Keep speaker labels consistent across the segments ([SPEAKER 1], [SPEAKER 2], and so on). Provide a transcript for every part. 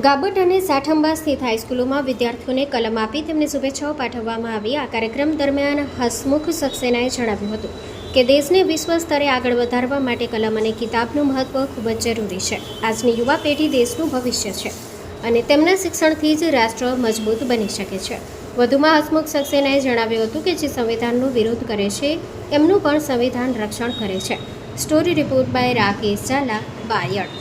[SPEAKER 1] ગાબટ અને સાઠંબા સ્થિત હાઈસ્કૂલોમાં વિદ્યાર્થીઓને કલમ આપી તેમને શુભેચ્છાઓ પાઠવવામાં આવી। આ કાર્યક્રમ દરમિયાન હસમુખ સક્સેનાએ જણાવ્યું હતું કે દેશને વિશ્વ સ્તરે આગળ વધારવા માટે કલમ અને કિતાબનું મહત્વ ખૂબ જ જરૂરી છે। આજની યુવા પેઢી દેશનું ભવિષ્ય છે અને તેમના શિક્ષણથી જ રાષ્ટ્ર મજબૂત બની શકે છે। વધુમાં હસમુખ સક્સેનાએ જણાવ્યું હતું કે જે સંવિધાનનો વિરોધ કરે છે એમનું પણ સંવિધાન રક્ષણ કરે છે। Story report by Rakesh Jhala, Bayad.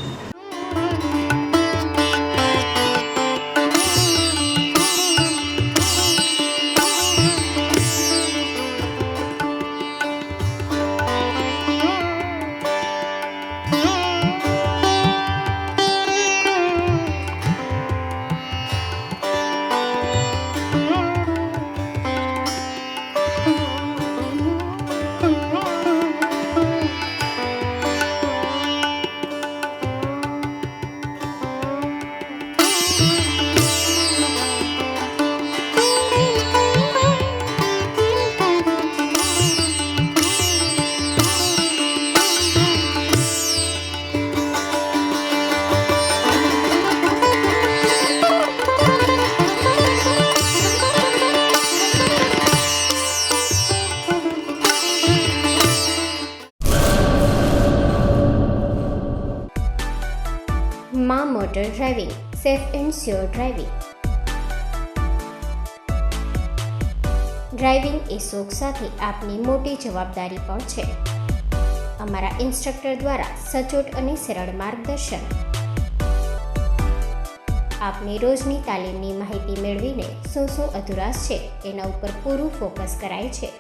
[SPEAKER 1] માં motor driving, safe and sure driving. Driving એ શોખ સાથે આપની મોટી જવાબદારી પણ છે। અમારા ઇન્સ્ટ્રક્ટર દ્વારા સચોટ અને સરળ માર્ગદર્શન આપની રોજની તાલીમની માહિતી મેળવીને શું અધુરાશ છે એના ઉપર પૂરું ફોકસ કરાય છે।